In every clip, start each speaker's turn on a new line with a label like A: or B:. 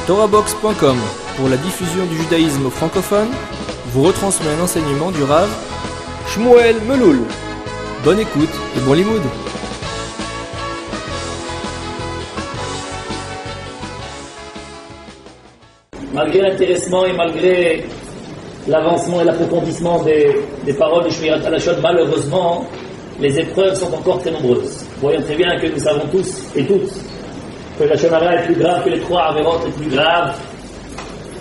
A: TorahBox.com, pour la diffusion du judaïsme francophone, vous retransmet un enseignement du Rav Shmuel Meloul. Bonne écoute et bon limoud.
B: Malgré l'intéressement et malgré l'avancement et l'approfondissement des paroles de Shmirat Halashon, malheureusement, les épreuves sont encore très nombreuses. Voyons très bien que nous savons tous et toutes que le Lashon Hara est plus grave que les trois Averot les plus graves.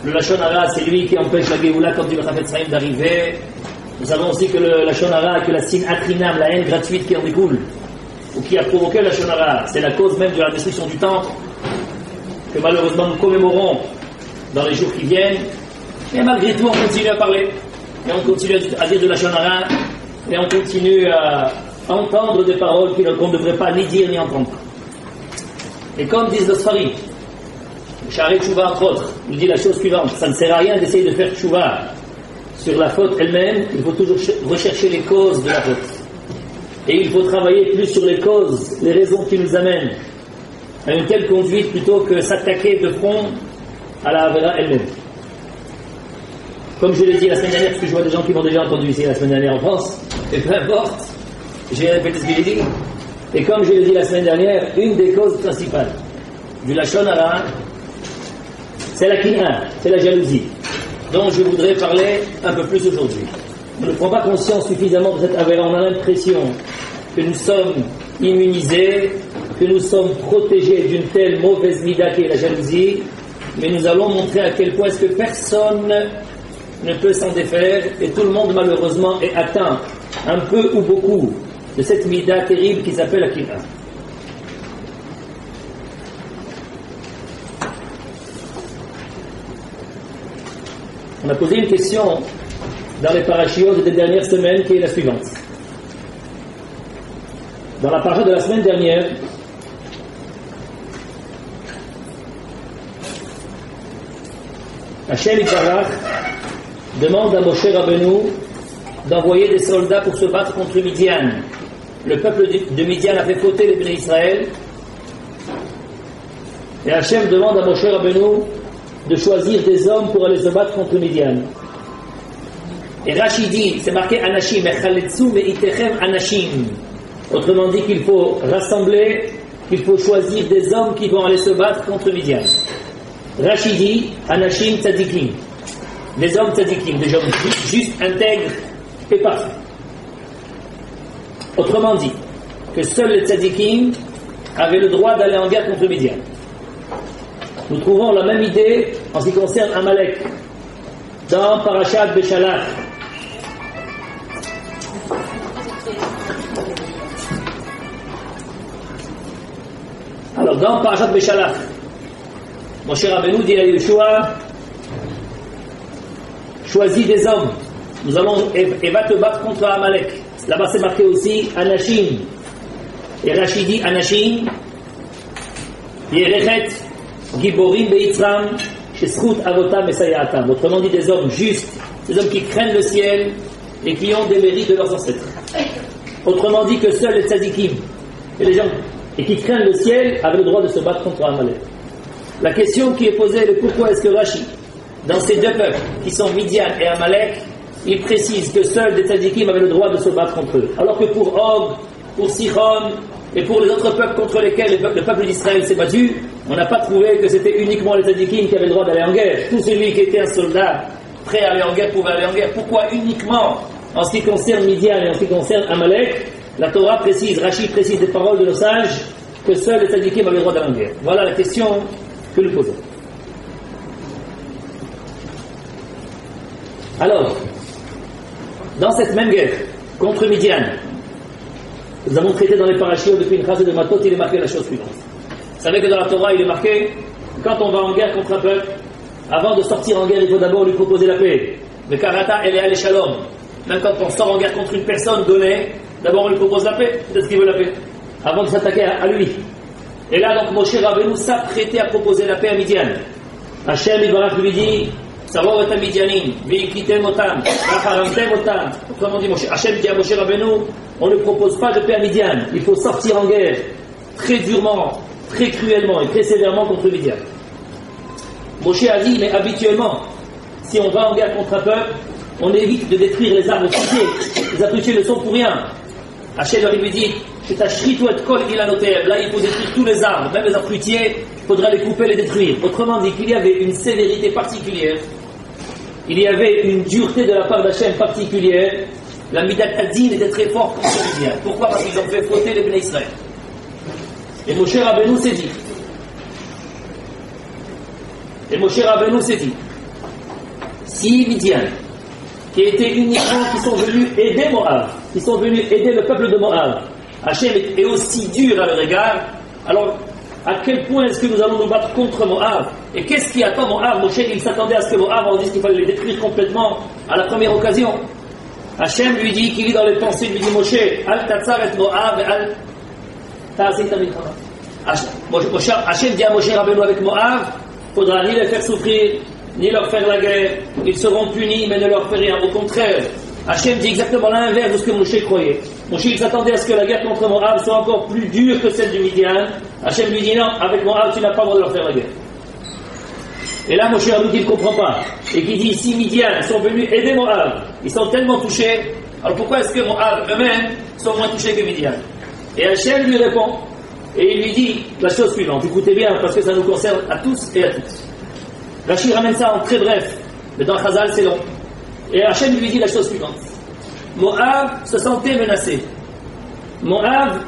B: Le Lashon Hara, c'est lui qui empêche la Géoula, comme dit le Chafetz Chaim, d'arriver. Nous savons aussi que le Lashon Hara, que la sinat chinam, la haine gratuite qui en découle, ou qui a provoqué le Lashon Hara, c'est la cause même de la destruction du temple, que malheureusement nous commémorons dans les jours qui viennent. Et malgré tout, on continue à parler, et on continue à dire de Lashon Hara, et on continue à entendre des paroles qu'on ne devrait pas ni dire ni entendre. Et comme disent les Sfarim, Sha'arei Tshuva entre autres, il dit la chose suivante: ça ne sert à rien d'essayer de faire Tshuva sur la faute elle-même, il faut toujours rechercher les causes de la faute. Et il faut travailler plus sur les causes, les raisons qui nous amènent à une telle conduite plutôt que s'attaquer de front à la Avera elle-même. Comme je l'ai dit la semaine dernière, parce que je vois des gens qui m'ont déjà entendu ici la semaine dernière en France, et peu importe, j'ai répété ce que j'ai dit. Et comme je l'ai dit la semaine dernière, une des causes principales du Lashon Hara, c'est la kin'a, c'est la jalousie, dont je voudrais parler un peu plus aujourd'hui. On ne prend pas conscience suffisamment de cette Avera, on a l'impression que nous sommes immunisés, que nous sommes protégés d'une telle mauvaise mida qui est la jalousie, mais nous allons montrer à quel point est-ce que personne ne peut s'en défaire, et tout le monde malheureusement est atteint, un peu ou beaucoup, de cette mida terrible qui s'appelle la kin'a. On a posé une question dans les parashiot des dernières semaines qui est la suivante. Dans la paracha de la semaine dernière, Hashem Yitbarach demande à Moshe Rabbeinu d'envoyer des soldats pour se battre contre Midian. Le peuple de Midian a fait fauter les Bnei Israël. Et Hashem demande à Moshe Rabbeinu de choisir des hommes pour aller se battre contre Midian. Et Rashi dit, c'est marqué Anashim, Echaletzu me'itechem Anashim. Autrement dit qu'il faut rassembler, qu'il faut choisir des hommes qui vont aller se battre contre Midian. Rashi dit Anashim Tzadikim, des hommes Tzadikim, des hommes justes, intègres et parfaits. Autrement dit, que seuls les Tzadikim avaient le droit d'aller en guerre contre Midian. Nous trouvons la même idée en ce qui concerne Amalek dans Parashat Beshalach. Alors dans Parashat Beshalach, Moshe Rabbeinu dit à Yeshua: choisis des hommes, nous allons et va te battre contre Amalek. Là-bas c'est marqué aussi Anashim, et Rashi dit Anashim Yerechet Giborim Beitzram Sheskut Avotam Mesayatam. Autrement dit, des hommes justes, des hommes qui craignent le ciel et qui ont des mérites de leurs ancêtres. Autrement dit, que seuls les tzadikim et les gens et qui craignent le ciel avaient le droit de se battre contre Amalek. La question qui est posée est pourquoi est-ce que Rashi, dans ces deux peuples qui sont Midian et Amalek, il précise que seuls des tzadikim avaient le droit de se battre contre eux, alors que pour Og, pour Sichon et pour les autres peuples contre lesquels le peuple d'Israël s'est battu, on n'a pas trouvé que c'était uniquement les tzadikim qui avaient le droit d'aller en guerre. Tout celui qui était un soldat prêt à aller en guerre pouvait aller en guerre. Pourquoi uniquement en ce qui concerne Midian et en ce qui concerne Amalek, la Torah précise, Rashi précise des paroles de nos sages, que seuls les tzadikim avaient le droit d'aller en guerre? Voilà la question que nous posons. Alors, dans cette même guerre contre Midian, nous avons traité dans les parashiot depuis une phrase de Matot, il est marqué la chose suivante. Vous savez que dans la Torah, il est marqué, quand on va en guerre contre un peuple, avant de sortir en guerre, il faut d'abord lui proposer la paix. Le karata, elle est à l'échalon. Même quand on sort en guerre contre une personne donnée, d'abord on lui propose la paix, peut-être qu'il veut la paix, avant de s'attaquer à lui. Et là, donc, Moshe Rabbeinu s'apprêtait à proposer la paix à Midian. Hashem Yitbarach lui dit, Saror et Midianim, Veikitem otam, Vacharamtem otam. Autrement dit, Hashem dit à Moshe Rabbeinu, on ne propose pas de paix à Midian, il faut sortir en guerre très durement, très cruellement et très sévèrement contre Midian. Moshe a dit, mais habituellement, si on va en guerre contre un peuple, on évite de détruire les arbres fruitiers. Les arbres fruitiers ne sont pour rien. Hachem leur lui dit, là il faut détruire tous les arbres, même les arbres fruitiers, il faudra les couper, les détruire. Autrement dit, qu'il y avait une sévérité particulière, il y avait une dureté de la part d'Hachem particulière. La Midat Adin était très forte contre les Midian. Pourquoi? Parce qu'ils ont fait fauter les Bnei Israël. Et Moshe Rabbeinu s'est dit, si Midian, qui étaient uniquement, qui sont venus aider Moab, qui sont venus aider le peuple de Moab, Hachem est aussi dur à leur égard, alors à quel point est-ce que nous allons nous battre contre Moab? Et qu'est-ce qui attend Moab? Moshe, il s'attendait à ce que Moab, on dise qu'il fallait les détruire complètement à la première occasion. Hachem lui dit, qu'il lit dans les pensées, lui dit Moshe, Al tatzar et Moab, Al ta'azit amilchama. Hachem dit à Moshe Rabbeinu avec Moab, il ne faudra ni les faire souffrir, ni leur faire la guerre, ils seront punis, mais ne leur fait rien. Au contraire, Hachem dit exactement l'inverse de ce que Moshe croyait. Moshe, il s'attendait à ce que la guerre contre Moab soit encore plus dure que celle du Midian. Hachem lui dit non, avec Moab, tu n'as pas le droit de leur faire la guerre. Et là, Moshe Rabbeinu, il ne comprend pas. Et qui dit, si Midian sont venus aider Moab, ils sont tellement touchés, alors pourquoi est-ce que Moab eux-mêmes sont moins touchés que Midian? Et Hachem lui répond, et il lui dit la chose suivante, écoutez bien, parce que ça nous concerne à tous et à toutes. Rachid ramène ça en très bref, mais dans Chazal c'est long. Et Hachem lui dit la chose suivante. Moab se sentait menacé. Moab,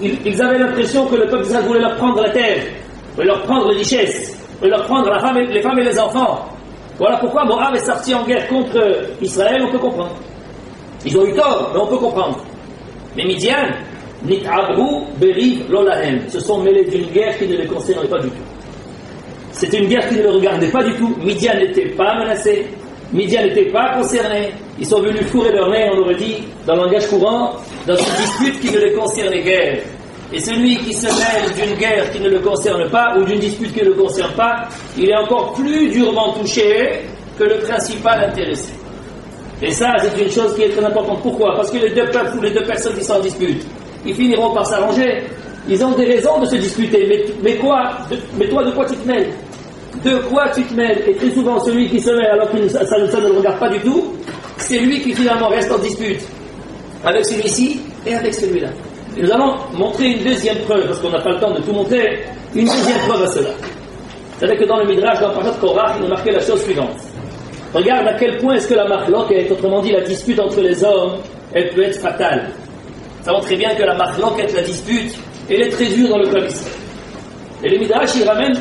B: ils avaient l'impression que le peuple d'Israël voulait leur prendre la terre, voulait leur prendre les richesses, voulait leur prendre les femmes et les enfants. Voilà pourquoi Moab est sorti en guerre contre Israël, on peut comprendre. Ils ont eu tort, mais on peut comprendre. Mais Midian, Nit'abru beriv lo lahem, se sont mêlés d'une guerre qui ne les concernait pas du tout. C'était une guerre qui ne le regardait pas du tout. Midian n'était pas menacé, Midian n'était pas concerné. Ils sont venus fourrer leur nez, on aurait dit, dans le langage courant, dans une dispute qui ne les concernait guère. Et celui qui se mêle d'une guerre qui ne le concerne pas, ou d'une dispute qui ne le concerne pas, il est encore plus durement touché que le principal intéressé. Et ça, c'est une chose qui est très importante. Pourquoi? Parce que les deux peuples ou les deux personnes qui sont en dispute, ils finiront par s'arranger. Ils ont des raisons de se disputer. Mais toi, de quoi tu te mêles? De quoi tu te mêles? Et très souvent, celui qui se mêle alors que ça ne le regarde pas du tout, c'est lui qui finalement reste en dispute avec celui-ci et avec celui-là. Et nous allons montrer une deuxième preuve, parce qu'on n'a pas le temps de tout montrer, une deuxième preuve à cela. C'est-à-dire que dans le Midrash, dans Parashat Korach, il nous marquait la chose suivante. Regarde à quel point est-ce que la marloquette, autrement dit la dispute entre les hommes, elle peut être fatale. Nous savons très bien que la marloquette, la dispute, elle est très dure dans le clan d'Israël. Et le Midrash, il ramène